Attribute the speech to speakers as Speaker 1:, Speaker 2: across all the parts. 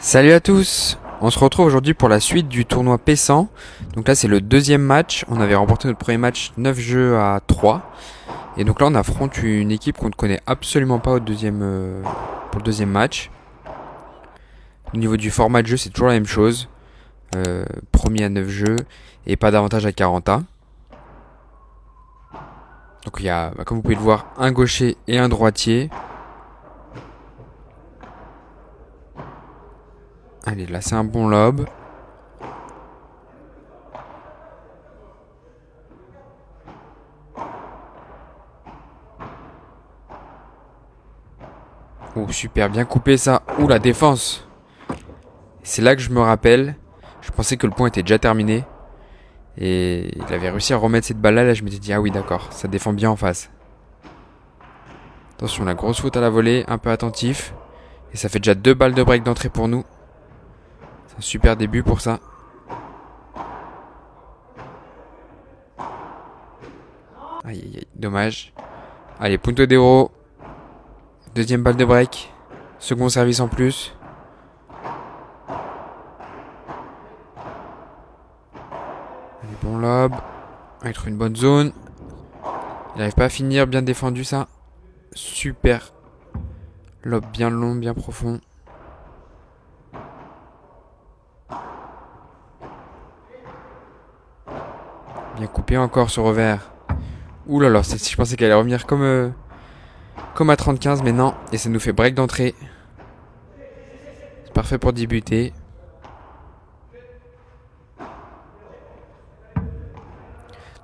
Speaker 1: Salut à tous. On se retrouve aujourd'hui pour la suite du tournoi P100. Donc là c'est le deuxième match. On avait remporté notre premier match 9 jeux à 3. Et donc là on affronte une équipe qu'on ne connaît absolument pas pour le deuxième match. Au niveau du format de jeu c'est toujours la même chose. Premier à 9 jeux et pas d'avantage à 40A. Donc il y a, comme vous pouvez le voir, un gaucher et un droitier. Allez, là c'est un bon lob. Oh super, bien coupé ça. Ouh la défense. C'est là que je me rappelle. Je pensais que le point était déjà terminé. Et il avait réussi à remettre cette balle là. Je m'étais dit, ah oui, d'accord, ça défend bien en face. Attention, la grosse faute à la volée, un peu attentif. Et ça fait déjà 2 balles de break d'entrée pour nous. C'est un super début pour ça. Aïe aïe aïe, dommage. Allez, punto d'euro. Deuxième balle de break. Second service en plus. Allez, bon lob. Il trouve une bonne zone. Il n'arrive pas à finir, bien défendu ça. Super. Lob bien long, bien profond. Bien coupé encore ce revers. Ouh là là, je pensais qu'elle allait revenir comme à 30-15, mais non. Et ça nous fait break d'entrée. C'est parfait pour débuter.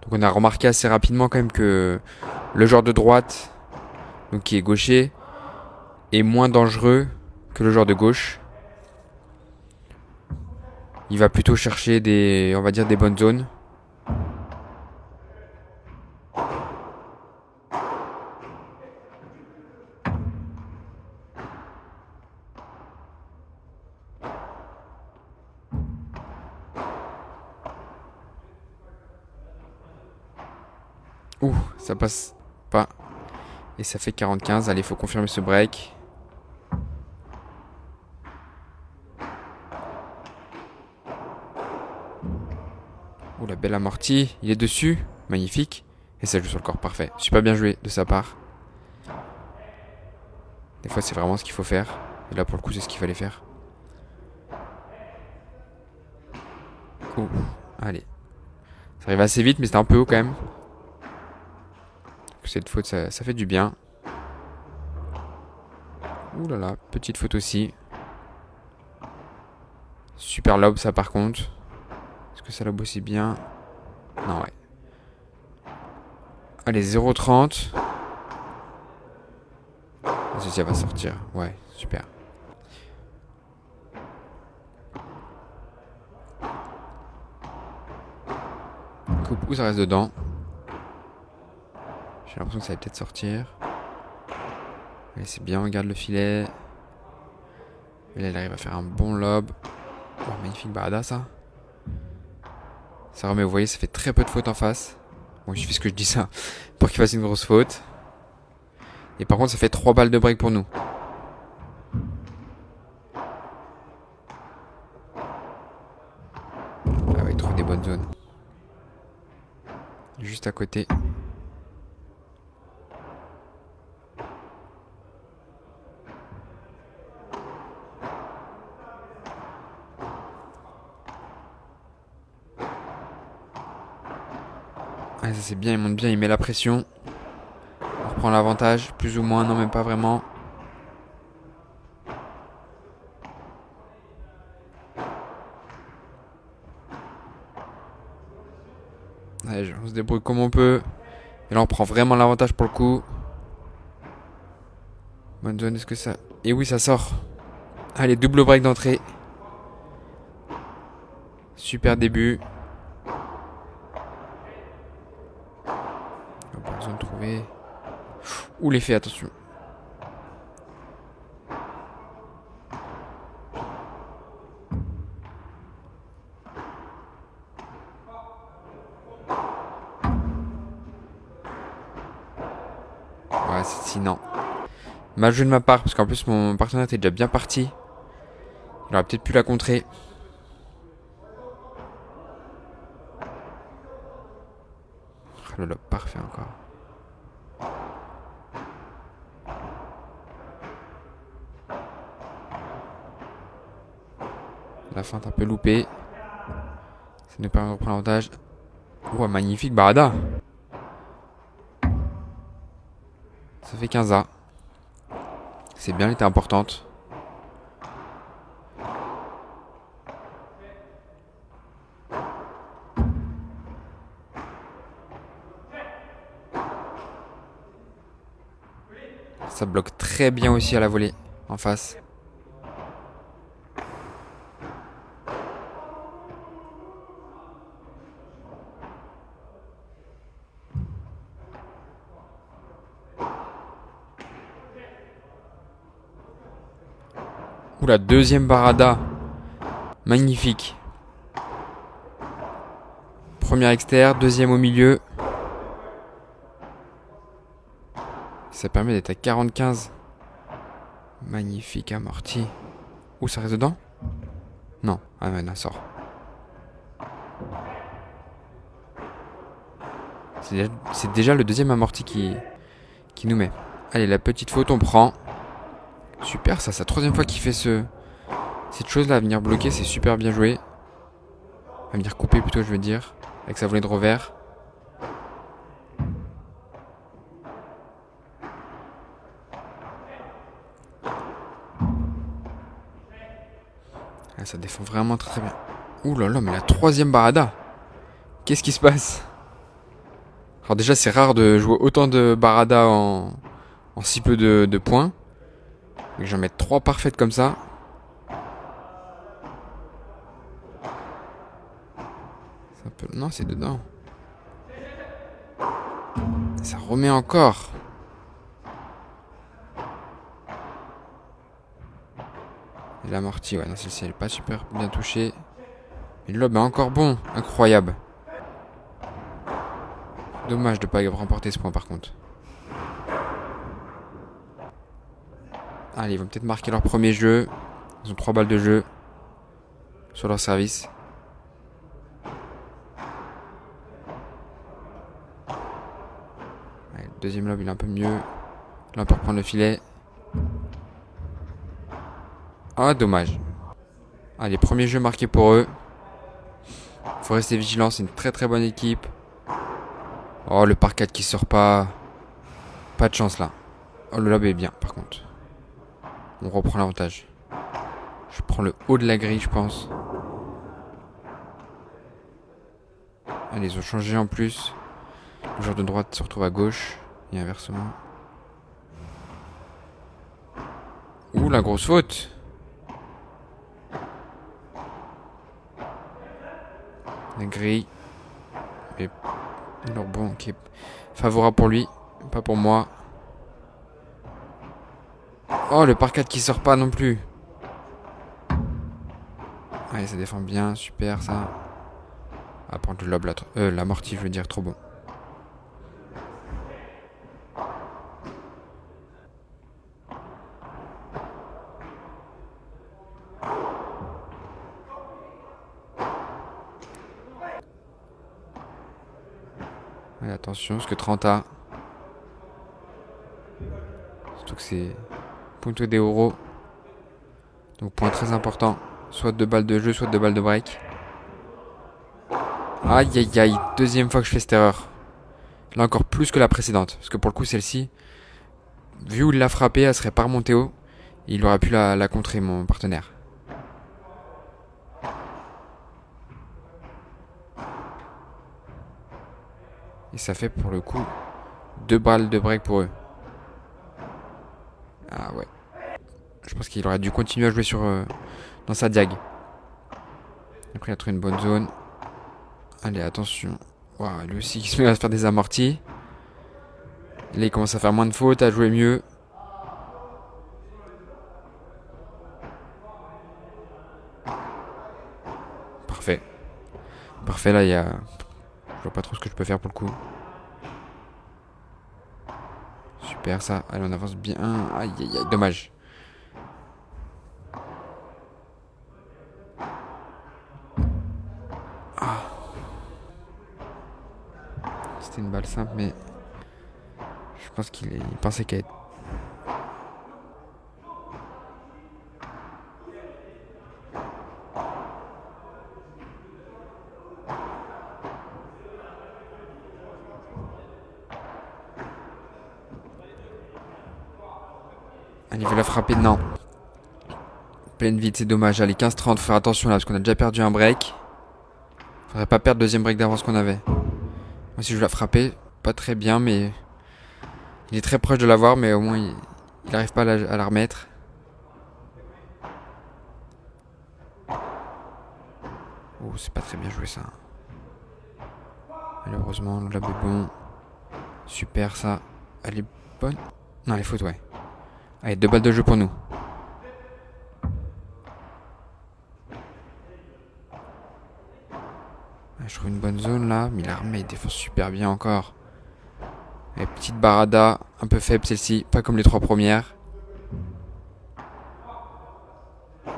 Speaker 1: Donc on a remarqué assez rapidement quand même que le joueur de droite, donc qui est gaucher, est moins dangereux que le joueur de gauche. Il va plutôt chercher on va dire des bonnes zones. Ouh, ça passe pas. Et ça fait 40-15. Allez, faut confirmer ce break. Ouh, la belle amortie. Il est dessus. Magnifique. Et ça joue sur le corps. Parfait. Super bien joué de sa part. Des fois, c'est vraiment ce qu'il faut faire. Et là, pour le coup, c'est ce qu'il fallait faire. Ouh, allez. Ça arrive assez vite, mais c'était un peu haut quand même. Cette faute, ça fait du bien. Ouh là là, petite faute aussi. Super lob ça par contre. Est-ce que ça lob aussi bien? Non, ouais. Allez, 0,30. Ça va sortir. Ouais, super. Coupe où ça reste dedans. J'ai l'impression que ça va peut-être sortir. Allez, c'est bien, on garde le filet. Et là, elle arrive à faire un bon lob. Oh, magnifique barada ça. Ça remet, vous voyez, ça fait très peu de fautes en face. Bon, il suffit que je dis ça pour qu'il fasse une grosse faute. Et par contre, ça fait 3 balles de break pour nous. Ah ouais, il trouve des bonnes zones. Juste à côté. Allez, ça c'est bien, il monte bien, il met la pression. On reprend l'avantage, plus ou moins, non même pas vraiment. Allez, on se débrouille comme on peut. Et là on prend vraiment l'avantage pour le coup. Bonne zone, est-ce que ça... Et oui, ça sort. Allez, double break d'entrée. Super début. Bonne zone trouvée. Ouh, l'effet, attention. Ouais, c'est sinon. Mal joué de ma part, parce qu'en plus mon partenaire était déjà bien parti. Il aurait peut-être pu la contrer. Oh, le lob parfait encore. La feinte un peu loupée. Ça nous permet de reprendre l'avantage. Ouah, magnifique Barada. Ça fait 15A. C'est bien, elle était importante. Ça bloque très bien aussi à la volée, en face. Ouh, la deuxième Barada. Magnifique. Première externe, deuxième au milieu. Ça permet d'être à 45. Magnifique amorti. Ouh, ça reste dedans? Non. Ah ouais, non, sort. C'est déjà le deuxième amorti qui nous met. Allez, la petite faute, on prend. Super, ça, c'est la troisième fois qu'il fait cette chose-là, à venir bloquer, c'est super bien joué. À venir couper plutôt, je veux dire, avec sa volée de revers. Ah, ça défend vraiment très très bien. Ouh là là, mais la troisième Barada. Qu'est-ce qui se passe? Alors déjà, c'est rare de jouer autant de Barada en si peu de points. Mais j'en mets 3 parfaites comme ça. Non, c'est dedans. Ça remet encore. Et l'amorti, ouais, non, celle-ci, elle est pas super bien touchée. Mais le lob est encore bon. Incroyable. Dommage de ne pas remporter ce point par contre. Allez, ils vont peut-être marquer leur premier jeu. Ils ont 3 balles de jeu sur leur service. Allez, le deuxième lob, il est un peu mieux. Là, on peut reprendre le filet. Ah, dommage. Allez, premier jeu marqué pour eux. Faut rester vigilant, c'est une très très bonne équipe. Oh, le par 4 qui sort pas. Pas de chance là. Oh, le lob est bien par contre. On reprend l'avantage. Je prends le haut de la grille, je pense. Allez, ils ont changé en plus. Le joueur de droite se retrouve à gauche. Et inversement. Ouh, la grosse faute. La grille. Et leur bon qui est favorable pour lui. Pas pour moi. Oh, le par 4 qui sort pas non plus. Allez, ça défend bien. Super ça. À prendre le lob là. L'amorti, je veux dire, trop bon. Allez, attention, parce que 30A. Surtout que c'est Punto de Oro. Donc point très important. Soit 2 balles de jeu, soit 2 balles de break. Aïe aïe aïe, deuxième fois que je fais cette erreur. Là encore plus que la précédente. Parce que pour le coup celle-ci, vu où il l'a frappé, elle serait pas remontée haut. Et il aurait pu la contrer mon partenaire. Et ça fait pour le coup 2 balles de break pour eux. Ah ouais. Je pense qu'il aurait dû continuer à jouer dans sa diag. Après il a trouvé une bonne zone. Allez, attention. Wow, lui aussi il se met à faire des amortis. Là il commence à faire moins de fautes, à jouer mieux. Parfait. Parfait, là il y a... Je vois pas trop ce que je peux faire pour le coup. Super ça. Allez, on avance bien. Aïe aïe aïe, dommage. c'était une balle simple, mais je pense qu'il pensait qu'elle. Allez, il veut la frapper, non. Pleine vite, c'est dommage. Allez, 15-30, faut faire attention là, parce qu'on a déjà perdu un break. Faudrait pas perdre le deuxième break d'avance qu'on avait. Moi, si je veux la frapper, pas très bien, mais il est très proche de l'avoir, mais au moins il arrive pas à la remettre. Oh, c'est pas très bien joué ça. Malheureusement, le lob est bon. Super ça. Elle est bonne. Non, elle est faute, ouais. Allez, 2 balles de jeu pour nous. Je trouve une bonne zone là, mais la remet, il défend super bien encore. Allez, petite barada, un peu faible celle-ci, pas comme les 3 premières.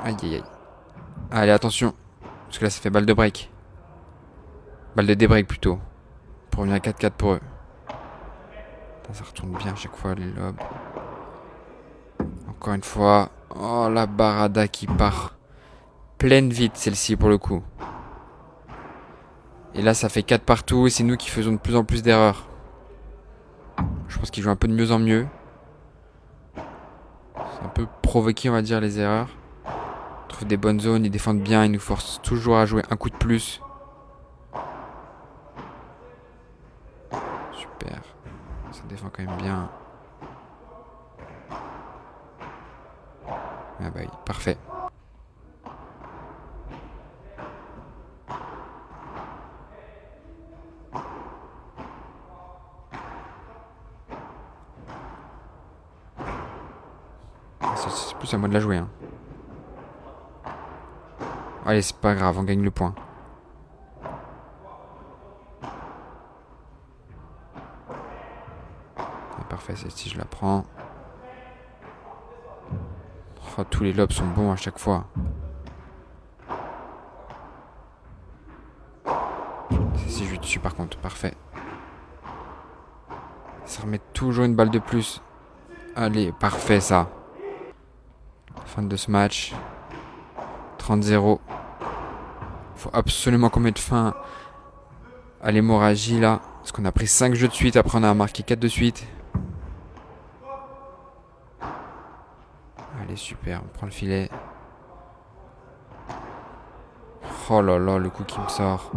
Speaker 1: Aïe aïe aïe. Allez, attention, parce que là ça fait balle de break. Balle de débreak plutôt. Pour revenir à 4-4 pour eux. Ça retourne bien à chaque fois les lobes. Encore une fois. Oh la barada qui part. Pleine vite celle-ci pour le coup. Et là ça fait 4 partout et c'est nous qui faisons de plus en plus d'erreurs. Je pense qu'ils jouent un peu de mieux en mieux. C'est un peu provoqué on va dire les erreurs. Ils trouvent des bonnes zones, ils défendent bien, ils nous forcent toujours à jouer un coup de plus. Super. Ça défend quand même bien. Ah bah oui, parfait. C'est plus à moi de la jouer. Hein. Allez, c'est pas grave, on gagne le point. Parfait, celle-ci je la prends. Oh, tous les lobes sont bons à chaque fois. Celle-ci je lui dessus par contre, parfait. Ça remet toujours une balle de plus. Allez, parfait ça. Fin de ce match. 30-0. Faut absolument qu'on mette fin à l'hémorragie là. Parce qu'on a pris 5 jeux de suite, après on a marqué 4 de suite. Allez, super, on prend le filet. Oh là là, le coup qui me sort.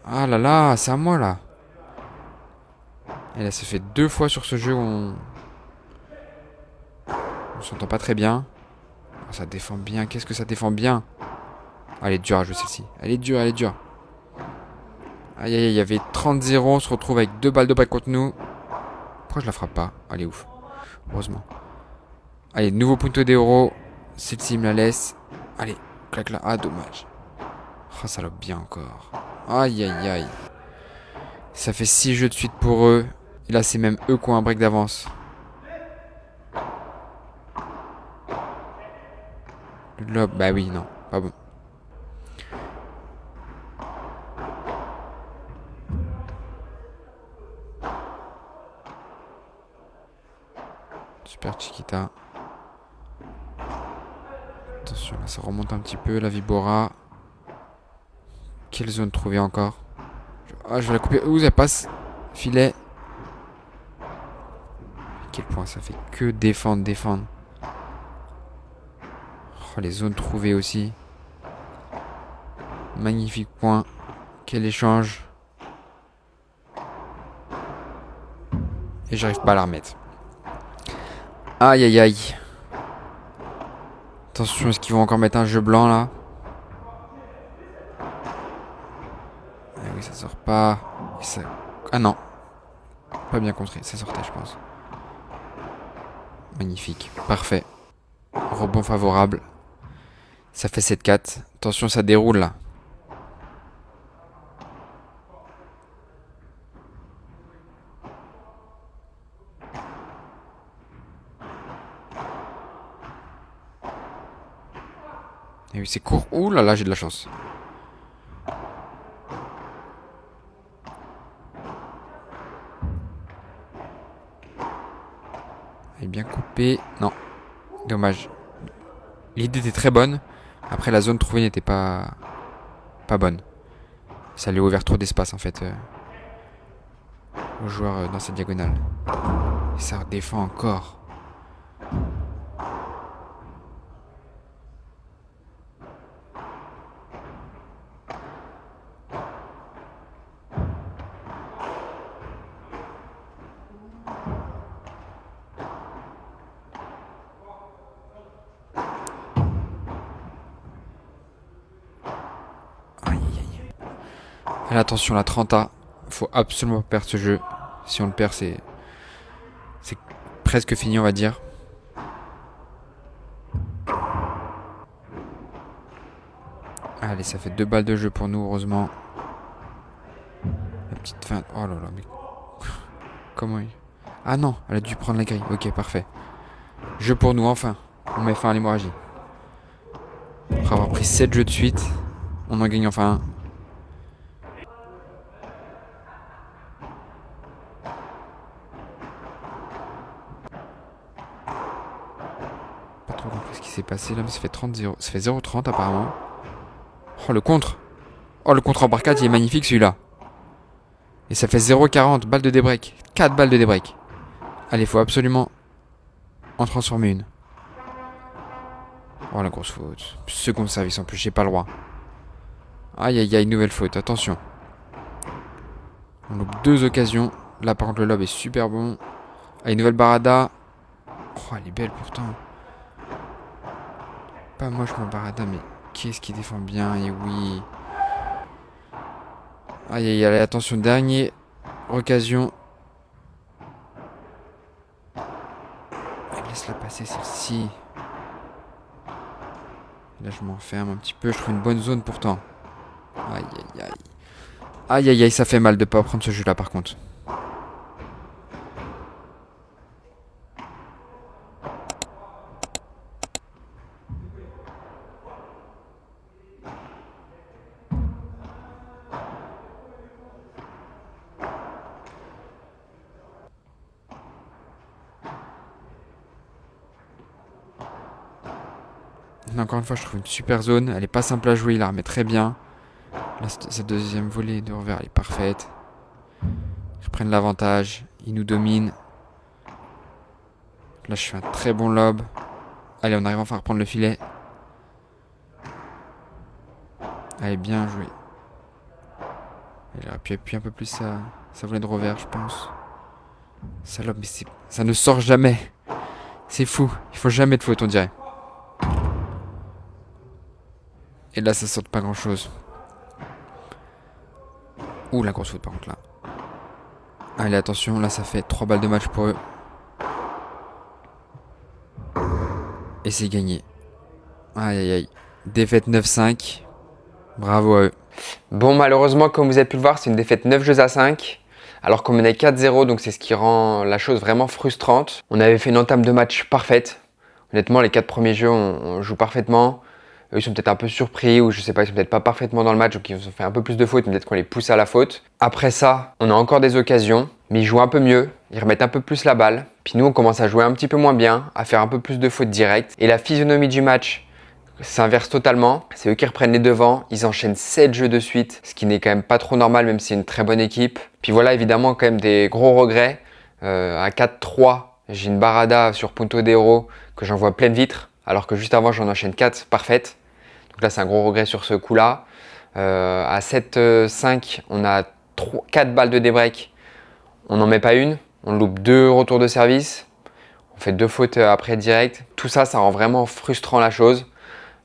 Speaker 1: Ah là là, c'est à moi là. Et là, ça fait 2 fois sur ce jeu où on s'entend pas très bien. Oh, ça défend bien, qu'est-ce que ça défend bien. Ah, elle est dure à jouer celle-ci. Elle est dure, elle est dure. Aïe aïe, il y avait 30-0, on se retrouve avec 2 balles de break contre nous. Pourquoi je la frappe pas? Allez, ouf. Heureusement. Allez, nouveau punto d'euro. Celle-ci me la laisse. Allez, clac là. Ah, dommage. Oh, ça lobe bien encore. Aïe aïe aïe. Ça fait 6 jeux de suite pour eux. Et là, c'est même eux qui ont un break d'avance. Le lob, bah oui, non, pas bon. Super Chiquita. Attention, là, ça remonte un petit peu, la Vibora. Quelle zone trouver encore? Ah, je vais la couper. Ouh, ça passe. Filet. Quel point, ça fait que défendre, défendre. Oh, les zones trouvées aussi. Magnifique point. Quel échange. Et j'arrive pas à la remettre. Aïe aïe aïe. Attention, est-ce qu'ils vont encore mettre un jeu blanc là? Ah oui, ça sort pas. Et ça... Ah non. Pas bien contré, ça sortait je pense. Magnifique, parfait. Rebond favorable. Ça fait 7-4. Attention, ça déroule là. Et oui, c'est court. Ouh là là, j'ai de la chance. P. Non, dommage. L'idée était très bonne. Après, la zone trouvée n'était pas bonne. Ça lui a ouvert trop d'espace en fait aux joueurs dans cette diagonale. Et ça redéfend encore. Aïe, aïe, aïe. Allez, attention, la 30A. Faut absolument pas perdre ce jeu. Si on le perd, c'est presque fini, on va dire. Allez, ça fait 2 balles de jeu pour nous, heureusement. La petite fin. Oh là là, mais. Comment il. Ah non, elle a dû prendre la grille. Ok, parfait. Jeu pour nous, enfin. On met fin à l'hémorragie. Après avoir pris 7 jeux de suite, on en gagne enfin un. Pas trop compris ce qui s'est passé là, mais ça fait 30-0. Ça fait 0-30 apparemment. Oh, le contre. Oh, le contre en barcade, il est magnifique celui-là. Et ça fait 0,40, balle de débreak. 4 balles de débreak. Allez, faut absolument en transformer une. Oh, la grosse faute. Second service en plus, j'ai pas le droit. Aïe aïe aïe, nouvelle faute, attention. On loupe 2 occasions. Là, par contre, le lob est super bon. Allez, nouvelle barada. Oh, elle est belle pourtant. Pas moche ma barada, mais qu'est-ce qui défend bien, et oui. Aïe aïe aïe, attention, dernière occasion. Laisse-la passer celle-ci. Là, je m'enferme un petit peu. Je trouve une bonne zone pourtant. Aïe aïe aïe. Aïe aïe aïe, ça fait mal de pas prendre ce jeu-là par contre. Là, encore une fois, je trouve une super zone. Elle est pas simple à jouer, il la remet très bien. Là, sa deuxième volée de revers, elle est parfaite. Ils prennent l'avantage. Ils nous dominent. Là, je fais un très bon lob. Allez, on arrive enfin à reprendre le filet. Allez, bien joué. Il aurait pu appuyer un peu plus sa volée de revers, je pense. Ça lob, mais ça ne sort jamais. C'est fou. Il faut jamais de faute, on dirait. Et là, ça saute pas grand chose. Ouh, la grosse faute par contre là. Allez, attention, là ça fait 3 balles de match pour eux. Et c'est gagné. Aïe aïe aïe. Défaite 9-5. Bravo à eux. Bon, malheureusement, comme vous avez pu le voir, c'est une défaite 9 jeux à 5. Alors qu'on menait 4-0, donc c'est ce qui rend la chose vraiment frustrante. On avait fait une entame de match parfaite. Honnêtement, les 4 premiers jeux, on joue parfaitement. Eux, ils sont peut-être un peu surpris, ou je sais pas, ils sont peut-être pas parfaitement dans le match, donc ils ont fait un peu plus de fautes, mais peut-être qu'on les pousse à la faute. Après ça, on a encore des occasions, mais ils jouent un peu mieux, ils remettent un peu plus la balle. Puis nous, on commence à jouer un petit peu moins bien, à faire un peu plus de fautes directes. Et la physionomie du match s'inverse totalement. C'est eux qui reprennent les devants, ils enchaînent 7 jeux de suite, ce qui n'est quand même pas trop normal, même si c'est une très bonne équipe. Puis voilà, évidemment, quand même des gros regrets. À 4-3, j'ai une barada sur Punto de Oro que j'envoie pleine vitre, alors que juste avant, j'en enchaîne 4 parfaites. Donc là, c'est un gros regret sur ce coup-là. À 7-5, on a 4 balles de débreak. On n'en met pas une. On loupe 2 retours de service. On fait 2 fautes après direct. Tout ça, ça rend vraiment frustrant la chose.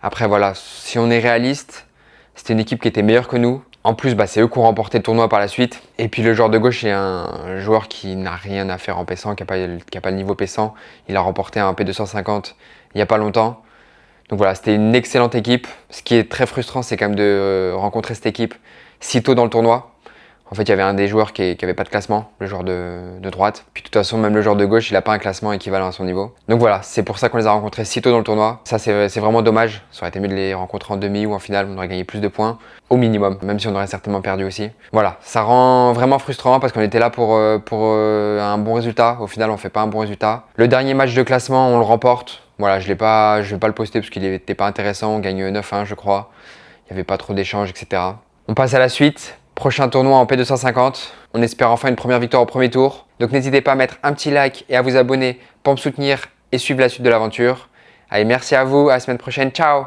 Speaker 1: Après, voilà, si on est réaliste, c'était une équipe qui était meilleure que nous. En plus, c'est eux qui ont remporté le tournoi par la suite. Et puis le joueur de gauche est un joueur qui n'a rien à faire en P100, qui n'a pas le niveau P100. Il a remporté un P250 il n'y a pas longtemps. Donc voilà, c'était une excellente équipe. Ce qui est très frustrant, c'est quand même de rencontrer cette équipe si tôt dans le tournoi. En fait, il y avait un des joueurs qui avait pas de classement, le joueur de droite. Puis de toute façon, même le joueur de gauche, il a pas un classement équivalent à son niveau. Donc voilà, c'est pour ça qu'on les a rencontrés si tôt dans le tournoi. Ça, c'est vraiment dommage. Ça aurait été mieux de les rencontrer en demi ou en finale, on aurait gagné plus de points, au minimum, même si on aurait certainement perdu aussi. Voilà, ça rend vraiment frustrant parce qu'on était là pour un bon résultat. Au final, on fait pas un bon résultat. Le dernier match de classement, on le remporte. Voilà, je vais pas le poster parce qu'il était pas intéressant. On gagne 9-1, je crois. Il n'y avait pas trop d'échanges, etc. On passe à la suite. Prochain tournoi en P250. On espère enfin une première victoire au premier tour. Donc n'hésitez pas à mettre un petit like et à vous abonner pour me soutenir et suivre la suite de l'aventure. Allez, merci à vous. À la semaine prochaine. Ciao!